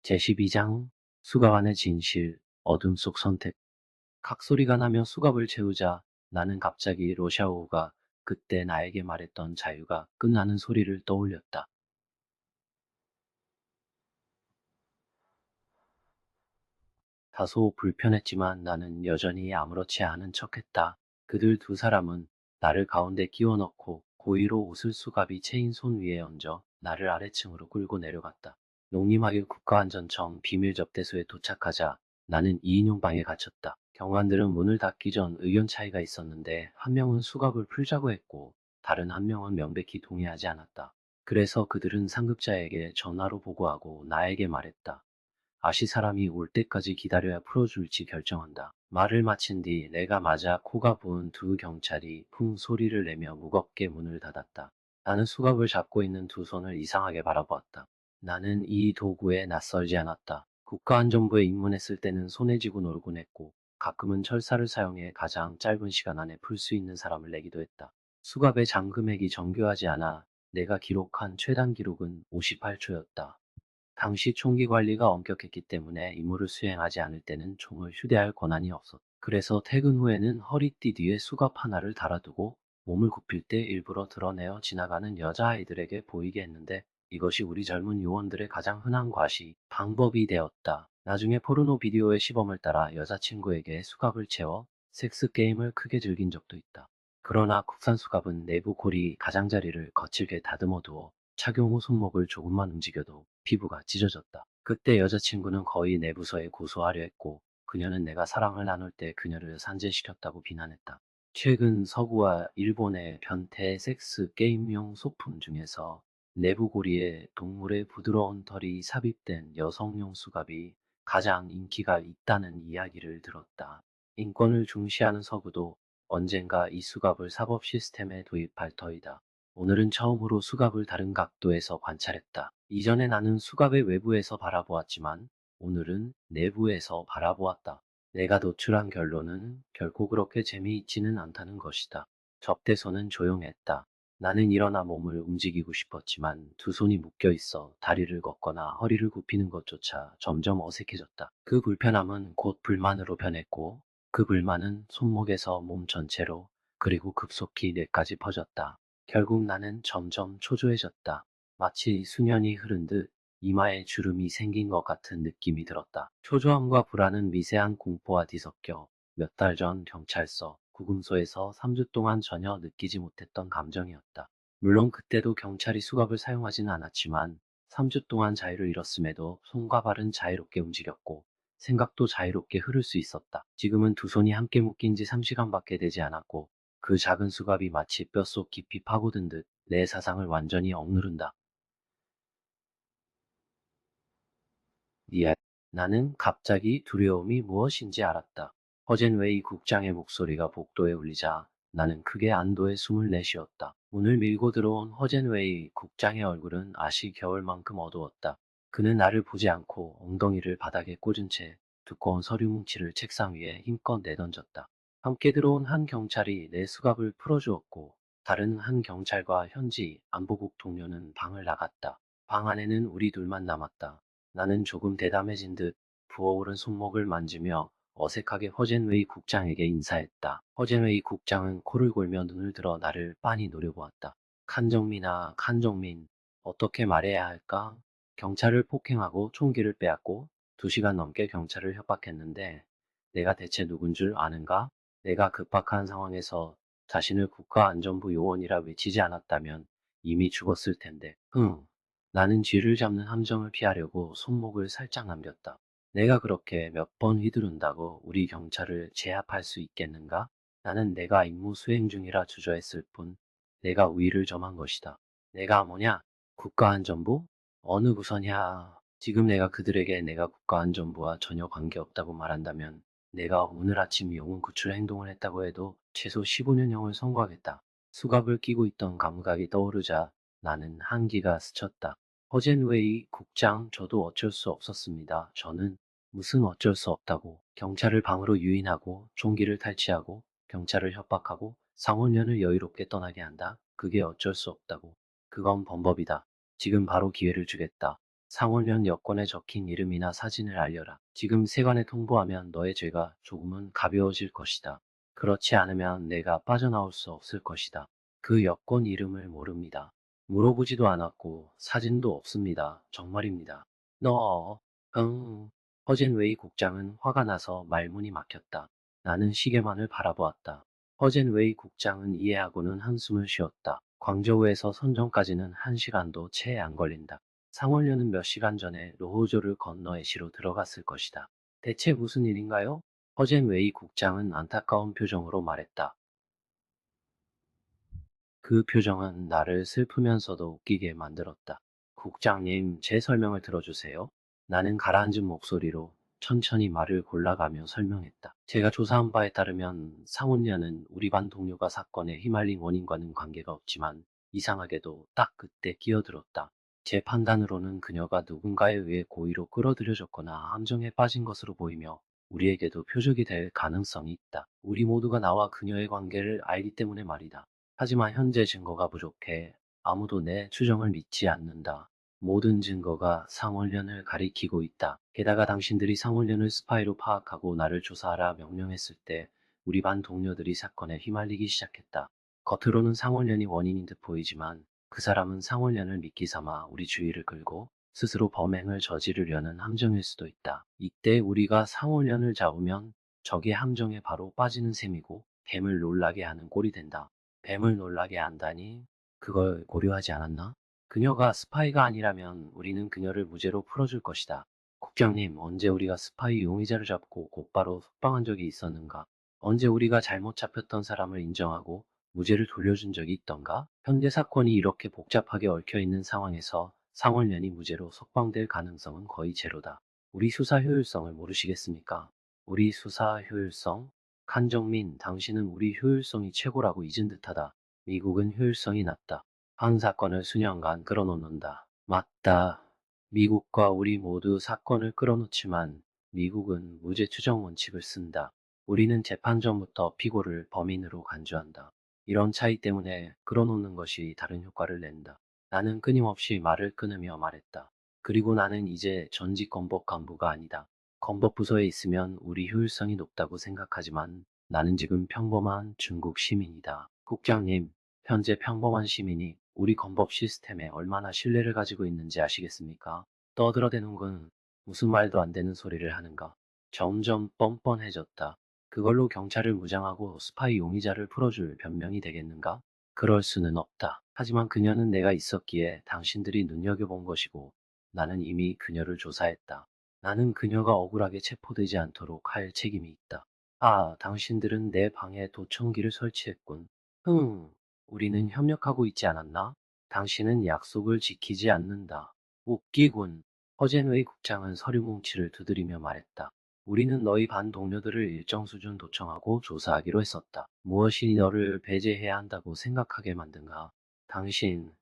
제12장 수갑 안의 진실, 어둠 속 선택. 각소리가 나며 수갑을 채우자 나는 갑자기 로샤오가 그때 나에게 말했던 자유가 끝나는 소리를 떠올렸다. 다소 불편했지만 나는 여전히 아무렇지 않은 척했다. 그들 두 사람은 나를 가운데 끼워 넣고 고의로 옷을 수갑이 채인 손 위에 얹어 나를 아래층으로 끌고 내려갔다. 농림하길 국가안전청 비밀 접대소에 도착하자 나는 2인용 방에 갇혔다. 경관들은 문을 닫기 전 의견 차이가 있었는데 한 명은 수갑을 풀자고 했고 다른 한 명은 명백히 동의하지 않았다. 그래서 그들은 상급자에게 전화로 보고하고 나에게 말했다. 아시 사람이 올 때까지 기다려야 풀어줄지 결정한다. 말을 마친 뒤 내가 맞아 코가 부은 두 경찰이 풍 소리를 내며 무겁게 문을 닫았다. 나는 수갑을 잡고 있는 두 손을 이상하게 바라보았다. 나는 이 도구에 낯설지 않았다. 국가안전부에 입문했을 때는 손에 쥐고 놀곤 했고 가끔은 철사를 사용해 가장 짧은 시간 안에 풀 수 있는 사람을 내기도 했다. 수갑의 잠금액이 정교하지 않아 내가 기록한 최단 기록은 58초였다. 당시 총기 관리가 엄격했기 때문에 임무를 수행하지 않을 때는 총을 휴대할 권한이 없었다. 그래서 퇴근 후에는 허리띠 뒤에 수갑 하나를 달아두고 몸을 굽힐 때 일부러 드러내어 지나가는 여자아이들에게 보이게 했는데 이것이 우리 젊은 요원들의 가장 흔한 과시 방법이 되었다. 나중에 포르노 비디오의 시범을 따라 여자친구에게 수갑을 채워 섹스 게임을 크게 즐긴 적도 있다. 그러나 국산 수갑은 내부 고리 가장자리를 거칠게 다듬어 두어 착용 후 손목을 조금만 움직여도 피부가 찢어졌다. 그때 여자친구는 거의 내 부서에 고소하려 했고 그녀는 내가 사랑을 나눌 때 그녀를 산재시켰다고 비난했다. 최근 서구와 일본의 변태 섹스 게임용 소품 중에서 내부 고리에 동물의 부드러운 털이 삽입된 여성용 수갑이 가장 인기가 있다는 이야기를 들었다. 인권을 중시하는 서구도 언젠가 이 수갑을 사법 시스템에 도입할 터이다. 오늘은 처음으로 수갑을 다른 각도에서 관찰했다. 이전에 나는 수갑의 외부에서 바라보았지만 오늘은 내부에서 바라보았다. 내가 도출한 결론은 결코 그렇게 재미있지는 않다는 것이다. 접대소는 조용했다. 나는 일어나 몸을 움직이고 싶었지만 두 손이 묶여 있어 다리를 걷거나 허리를 굽히는 것조차 점점 어색해졌다. 그 불편함은 곧 불만으로 변했고 그 불만은 손목에서 몸 전체로 그리고 급속히 뇌까지 퍼졌다. 결국 나는 점점 초조해졌다. 마치 수년이 흐른 듯 이마에 주름이 생긴 것 같은 느낌이 들었다. 초조함과 불안은 미세한 공포와 뒤섞여 몇 달 전 경찰서, 구금소에서 3주 동안 전혀 느끼지 못했던 감정이었다. 물론 그때도 경찰이 수갑을 사용하지는 않았지만 3주 동안 자유를 잃었음에도 손과 발은 자유롭게 움직였고 생각도 자유롭게 흐를 수 있었다. 지금은 두 손이 함께 묶인 지 3시간밖에 되지 않았고 그 작은 수갑이 마치 뼛속 깊이 파고든 듯 내 사상을 완전히 억누른다. 니아. 나는 갑자기 두려움이 무엇인지 알았다. 허젠웨이 국장의 목소리가 복도에 울리자 나는 크게 안도의 숨을 내쉬었다. 문을 밀고 들어온 허젠웨이 국장의 얼굴은 아시 겨울만큼 어두웠다. 그는 나를 보지 않고 엉덩이를 바닥에 꽂은 채 두꺼운 서류 뭉치를 책상 위에 힘껏 내던졌다. 함께 들어온 한 경찰이 내 수갑을 풀어주었고 다른 한 경찰과 현지 안보국 동료는 방을 나갔다. 방 안에는 우리 둘만 남았다. 나는 조금 대담해진 듯 부어오른 손목을 만지며 어색하게 허젠웨이 국장에게 인사했다. 허젠웨이 국장은 코를 골며 눈을 들어 나를 빤히 노려보았다. 칸정민아, 칸정민, 어떻게 말해야 할까? 경찰을 폭행하고 총기를 빼앗고 2시간 넘게 경찰을 협박했는데 내가 대체 누군 줄 아는가? 내가 급박한 상황에서 자신을 국가안전부 요원이라 외치지 않았다면 이미 죽었을 텐데. 나는 쥐를 잡는 함정을 피하려고 손목을 살짝 남겼다. 내가 그렇게 몇 번 휘두른다고 우리 경찰을 제압할 수 있겠는가? 나는 내가 임무 수행 중이라 주저했을 뿐 내가 우위를 점한 것이다. 내가 뭐냐? 국가안전부? 어느 부서냐? 지금 내가 그들에게 내가 국가안전부와 전혀 관계없다고 말한다면 내가 오늘 아침 영웅 구출 행동을 했다고 해도 최소 15년형을 선고하겠다. 수갑을 끼고 있던 감각이 떠오르자 나는 한기가 스쳤다. 허젠웨이 국장, 저도 어쩔 수 없었습니다. 저는 무슨 어쩔 수 없다고 경찰을 방으로 유인하고 총기를 탈취하고 경찰을 협박하고 상원년을 여유롭게 떠나게 한다. 그게 어쩔 수 없다고. 그건 범법이다. 지금 바로 기회를 주겠다. 상원련 여권에 적힌 이름이나 사진을 알려라. 지금 세관에 통보하면 너의 죄가 조금은 가벼워질 것이다. 그렇지 않으면 내가 빠져나올 수 없을 것이다. 그 여권 이름을 모릅니다. 물어보지도 않았고 사진도 없습니다. 정말입니다. 너, 응. 허젠웨이 국장은 화가 나서 말문이 막혔다. 나는 시계만을 바라보았다. 허젠웨이 국장은 이해하고는 한숨을 쉬었다. 광저우에서 선정까지는 1시간도 채 안 걸린다. 상원녀는 몇 시간 전에 로호조를 건너 애시로 들어갔을 것이다. 대체 무슨 일인가요? 허젠웨이 국장은 안타까운 표정으로 말했다. 그 표정은 나를 슬프면서도 웃기게 만들었다. 국장님, 제 설명을 들어주세요. 나는 가라앉은 목소리로 천천히 말을 골라가며 설명했다. 제가 조사한 바에 따르면 상훈녀는 우리 반 동료가 사건에 휘말린 원인과는 관계가 없지만 이상하게도 딱 그때 끼어들었다. 제 판단으로는 그녀가 누군가에 의해 고의로 끌어들여졌거나 함정에 빠진 것으로 보이며 우리에게도 표적이 될 가능성이 있다. 우리 모두가 나와 그녀의 관계를 알기 때문에 말이다. 하지만 현재 증거가 부족해 아무도 내 추정을 믿지 않는다. 모든 증거가 상원련을 가리키고 있다. 게다가 당신들이 상원련을 스파이로 파악하고 나를 조사하라 명령했을 때 우리 반 동료들이 사건에 휘말리기 시작했다. 겉으로는 상원련이 원인인 듯 보이지만 그 사람은 상원련을 미끼 삼아 우리 주의를 끌고 스스로 범행을 저지르려는 함정일 수도 있다. 이때 우리가 상원련을 잡으면 적의 함정에 바로 빠지는 셈이고 뱀을 놀라게 하는 꼴이 된다. 뱀을 놀라게 한다니 그걸 고려하지 않았나? 그녀가 스파이가 아니라면 우리는 그녀를 무죄로 풀어줄 것이다. 국장님, 언제 우리가 스파이 용의자를 잡고 곧바로 석방한 적이 있었는가? 언제 우리가 잘못 잡혔던 사람을 인정하고 무죄를 돌려준 적이 있던가? 현재 사건이 이렇게 복잡하게 얽혀있는 상황에서 상원련이 무죄로 석방될 가능성은 거의 제로다. 우리 수사 효율성을 모르시겠습니까? 우리 수사 효율성? 칸정민, 당신은 우리 효율성이 최고라고 잊은 듯하다. 미국은 효율성이 낮다. 한 사건을 수년간 끌어놓는다. 맞다. 미국과 우리 모두 사건을 끌어놓지만 미국은 무죄 추정 원칙을 쓴다. 우리는 재판 전부터 피고를 범인으로 간주한다. 이런 차이 때문에 끌어놓는 것이 다른 효과를 낸다. 나는 끊임없이 말을 끊으며 말했다. 그리고 나는 이제 전직 건법 간부가 아니다. 건법 부서에 있으면 우리 효율성이 높다고 생각하지만 나는 지금 평범한 중국 시민이다. 국장님, 현재 평범한 시민이 우리 건법 시스템에 얼마나 신뢰를 가지고 있는지 아시겠습니까? 떠들어대는군. 무슨 말도 안 되는 소리를 하는가. 점점 뻔뻔해졌다. 그걸로 경찰을 무장하고 스파이 용의자를 풀어줄 변명이 되겠는가? 그럴 수는 없다. 하지만 그녀는 내가 있었기에 당신들이 눈여겨본 것이고 나는 이미 그녀를 조사했다. 나는 그녀가 억울하게 체포되지 않도록 할 책임이 있다. 아, 당신들은 내 방에 도청기를 설치했군. 우리는 협력하고 있지 않았나? 당신은 약속을 지키지 않는다. 웃기군. 허젠웨이 국장은 서류 뭉치를 두드리며 말했다. 우리는 너희 반 동료들을 일정 수준 도청하고 조사하기로 했었다. 무엇이 너를 배제해야 한다고 생각하게 만든가? 당신,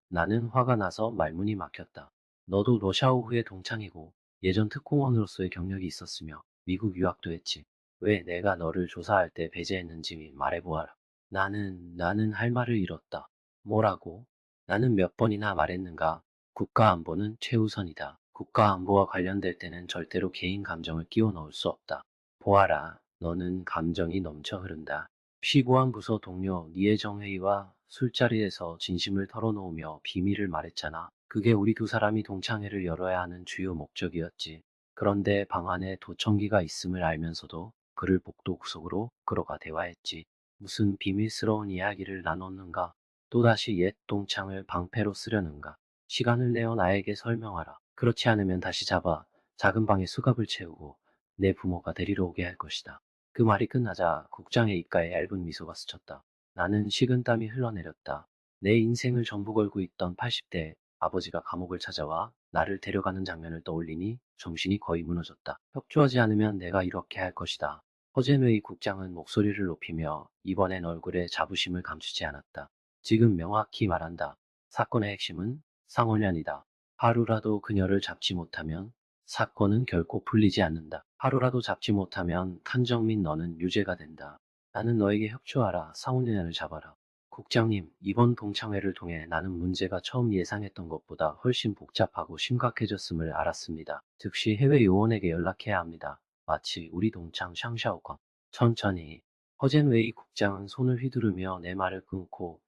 나는 화가 나서 말문이 막혔다. 너도 러시아오후의 동창이고 예전 특공원으로서의 경력이 있었으며 미국 유학도 했지. 왜 내가 너를 조사할 때 배제했는지 말해보아라. 나는 할 말을 잃었다. 뭐라고? 나는 몇 번이나 말했는가? 국가안보는 최우선이다. 국가안보와 관련될 때는 절대로 개인 감정을 끼워 넣을 수 없다. 보아라, 너는 감정이 넘쳐 흐른다. 피고한 부서 동료 니혜정 회의와 술자리에서 진심을 털어놓으며 비밀을 말했잖아. 그게 우리 두 사람이 동창회를 열어야 하는 주요 목적이었지. 그런데 방 안에 도청기가 있음을 알면서도 그를 복도 구석으로 끌어가 대화했지. 무슨 비밀스러운 이야기를 나눴는가? 또다시 옛 동창을 방패로 쓰려는가? 시간을 내어 나에게 설명하라. 그렇지 않으면 다시 잡아 작은 방에 수갑을 채우고 내 부모가 데리러 오게 할 것이다. 그 말이 끝나자 국장의 입가에 얇은 미소가 스쳤다. 나는 식은땀이 흘러내렸다. 내 인생을 전부 걸고 있던 80대 아버지가 감옥을 찾아와 나를 데려가는 장면을 떠올리니 정신이 거의 무너졌다. 협조하지 않으면 내가 이렇게 할 것이다. 허젠웨이 국장은 목소리를 높이며 이번엔 얼굴에 자부심을 감추지 않았다. 지금 명확히 말한다. 사건의 핵심은 상원련이다. 하루라도 그녀를 잡지 못하면 사건은 결코 풀리지 않는다. 하루라도 잡지 못하면 칸정민 너는 유죄가 된다. 나는 너에게 협조하라. 상원련을 잡아라. 국장님, 이번 동창회를 통해 나는 문제가 처음 예상했던 것보다 훨씬 복잡하고 심각해졌음을 알았습니다. 즉시 해외 요원에게 연락해야 합니다. 마치 우리 동창 샹샤오건. 천천히. 허젠웨이 국장은 손을 휘두르며 내 말을 끊고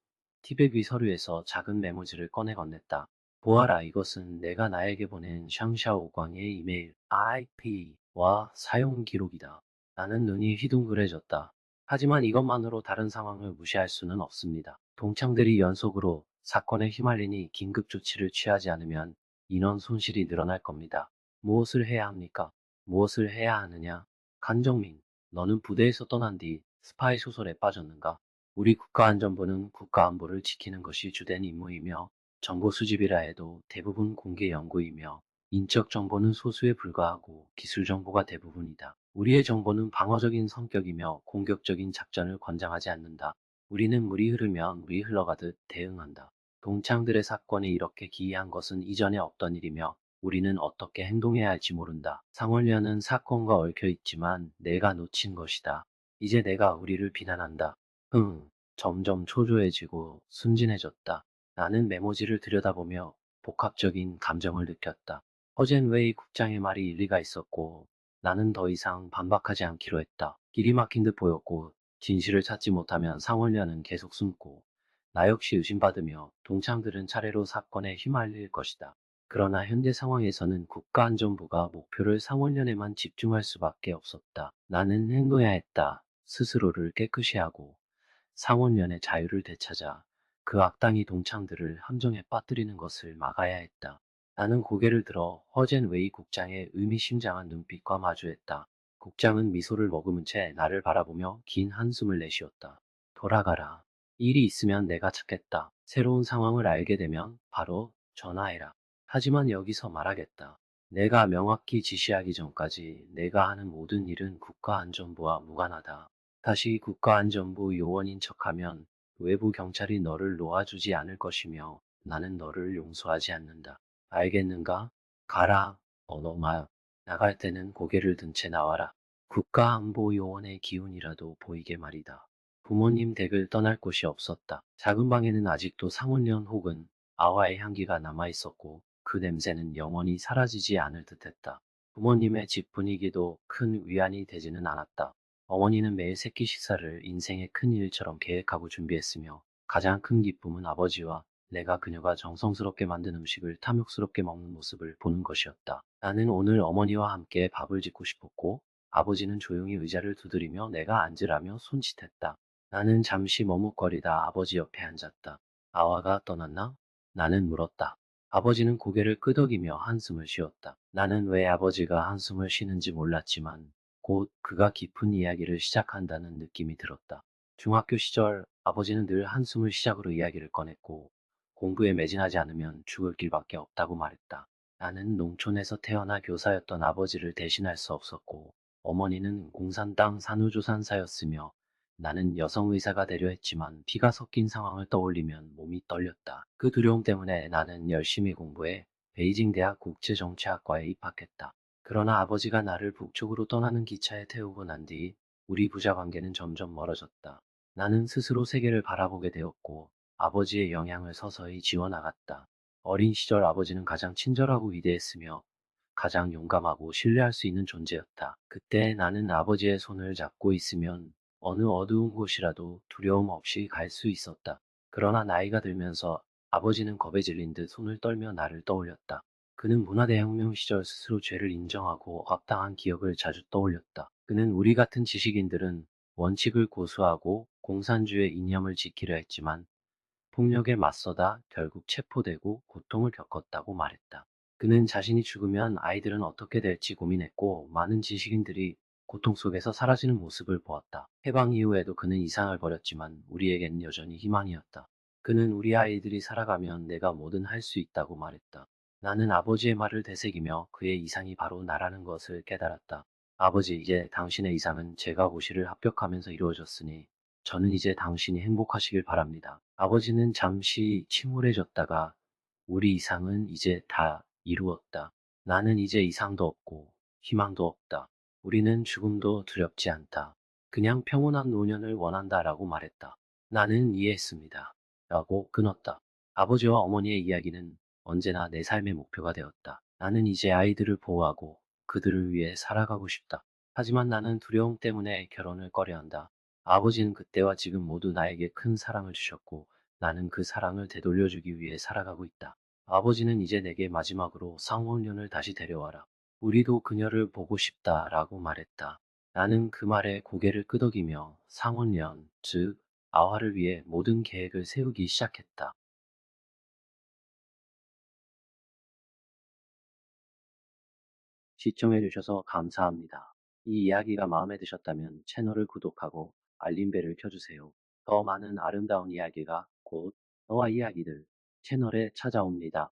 티백 위 서류에서 작은 메모지를 꺼내 건넸다. 보아라, 이것은 내가 나에게 보낸 샹샤오광의 이메일 IP와 사용 기록이다. 나는 눈이 휘둥그레졌다. 하지만 이것만으로 다른 상황을 무시할 수는 없습니다. 동창들이 연속으로 사건에 휘말리니 긴급 조치를 취하지 않으면 인원 손실이 늘어날 겁니다. 무엇을 해야 합니까? 무엇을 해야 하느냐? 간정민, 너는 부대에서 떠난 뒤 스파이 소설에 빠졌는가? 우리 국가안전부는 국가안보를 지키는 것이 주된 임무이며 정보 수집이라 해도 대부분 공개 연구이며 인적 정보는 소수에 불과하고 기술 정보가 대부분이다. 우리의 정보는 방어적인 성격이며 공격적인 작전을 권장하지 않는다. 우리는 물이 흐르면 물이 흘러가듯 대응한다. 동창들의 사건이 이렇게 기이한 것은 이전에 없던 일이며 우리는 어떻게 행동해야 할지 모른다. 상원련은 사건과 얽혀 있지만 내가 놓친 것이다. 이제 내가 우리를 비난한다. 점점 초조해지고 순진해졌다. 나는 메모지를 들여다보며 복합적인 감정을 느꼈다. 허젠웨이 국장의 말이 일리가 있었고 나는 더 이상 반박하지 않기로 했다. 길이 막힌 듯 보였고 진실을 찾지 못하면 상원련은 계속 숨고 나 역시 의심받으며 동창들은 차례로 사건에 휘말릴 것이다. 그러나 현재 상황에서는 국가안전부가 목표를 상원련에만 집중할 수밖에 없었다. 나는 행동해야 했다. 스스로를 깨끗이 하고 상원련의 자유를 되찾아 그 악당이 동창들을 함정에 빠뜨리는 것을 막아야 했다. 나는 고개를 들어 허젠 웨이 국장의 의미심장한 눈빛과 마주했다. 국장은 미소를 머금은 채 나를 바라보며 긴 한숨을 내쉬었다. 돌아가라. 일이 있으면 내가 찾겠다. 새로운 상황을 알게 되면 바로 전화해라. 하지만 여기서 말하겠다. 내가 명확히 지시하기 전까지 내가 하는 모든 일은 국가안전부와 무관하다. 다시 국가안전부 요원인 척하면 외부 경찰이 너를 놓아주지 않을 것이며 나는 너를 용서하지 않는다. 알겠는가? 가라, 어너마. 나갈 때는 고개를 든 채 나와라. 국가안보요원의 기운이라도 보이게 말이다. 부모님 댁을 떠날 곳이 없었다. 작은 방에는 아직도 상온련 혹은 아화의 향기가 남아있었고 그 냄새는 영원히 사라지지 않을 듯했다. 부모님의 집 분위기도 큰 위안이 되지는 않았다. 어머니는 매일 새끼 식사를 인생의 큰 일처럼 계획하고 준비했으며 가장 큰 기쁨은 아버지와 내가 그녀가 정성스럽게 만든 음식을 탐욕스럽게 먹는 모습을 보는 것이었다. 나는 오늘 어머니와 함께 밥을 짓고 싶었고 아버지는 조용히 의자를 두드리며 내가 앉으라며 손짓했다. 나는 잠시 머뭇거리다 아버지 옆에 앉았다. 아와가 떠났나? 나는 물었다. 아버지는 고개를 끄덕이며 한숨을 쉬었다. 나는 왜 아버지가 한숨을 쉬는지 몰랐지만 곧 그가 깊은 이야기를 시작한다는 느낌이 들었다. 중학교 시절 아버지는 늘 한숨을 시작으로 이야기를 꺼냈고 공부에 매진하지 않으면 죽을 길밖에 없다고 말했다. 나는 농촌에서 태어나 교사였던 아버지를 대신할 수 없었고 어머니는 공산 땅 산후조산사였으며 나는 여성의사가 되려 했지만 피가 섞인 상황을 떠올리면 몸이 떨렸다. 그 두려움 때문에 나는 열심히 공부해 베이징 대학 국제정치학과에 입학했다. 그러나 아버지가 나를 북쪽으로 떠나는 기차에 태우고 난 뒤 우리 부자 관계는 점점 멀어졌다. 나는 스스로 세계를 바라보게 되었고 아버지의 영향을 서서히 지워나갔다. 어린 시절 아버지는 가장 친절하고 위대했으며 가장 용감하고 신뢰할 수 있는 존재였다. 그때 나는 아버지의 손을 잡고 있으면 어느 어두운 곳이라도 두려움 없이 갈 수 있었다. 그러나 나이가 들면서 아버지는 겁에 질린 듯 손을 떨며 나를 떠올렸다. 그는 문화대혁명 시절 스스로 죄를 인정하고 악당한 기억을 자주 떠올렸다. 그는 우리 같은 지식인들은 원칙을 고수하고 공산주의 이념을 지키려 했지만 폭력에 맞서다 결국 체포되고 고통을 겪었다고 말했다. 그는 자신이 죽으면 아이들은 어떻게 될지 고민했고 많은 지식인들이 고통 속에서 사라지는 모습을 보았다. 해방 이후에도 그는 이상을 버렸지만 우리에겐 여전히 희망이었다. 그는 우리 아이들이 살아가면 내가 뭐든 할 수 있다고 말했다. 나는 아버지의 말을 되새기며 그의 이상이 바로 나라는 것을 깨달았다. 아버지, 이제 당신의 이상은 제가 고시를 합격하면서 이루어졌으니 저는 이제 당신이 행복하시길 바랍니다. 아버지는 잠시 침울해졌다가 우리 이상은 이제 다 이루었다. 나는 이제 이상도 없고 희망도 없다. 우리는 죽음도 두렵지 않다. 그냥 평온한 노년을 원한다라고 말했다. 나는 이해했습니다. 라고 끊었다. 아버지와 어머니의 이야기는 언제나 내 삶의 목표가 되었다. 나는 이제 아이들을 보호하고 그들을 위해 살아가고 싶다. 하지만 나는 두려움 때문에 결혼을 꺼려한다. 아버지는 그때와 지금 모두 나에게 큰 사랑을 주셨고 나는 그 사랑을 되돌려주기 위해 살아가고 있다. 아버지는 이제 내게 마지막으로 상원련을 다시 데려와라. 우리도 그녀를 보고 싶다라고 말했다. 나는 그 말에 고개를 끄덕이며 상원련, 즉 아화를 위해 모든 계획을 세우기 시작했다. 시청해주셔서 감사합니다. 이 이야기가 마음에 드셨다면 채널을 구독하고 알림벨을 켜주세요. 더 많은 아름다운 이야기가 곧 너와 이야기들 채널에 찾아옵니다.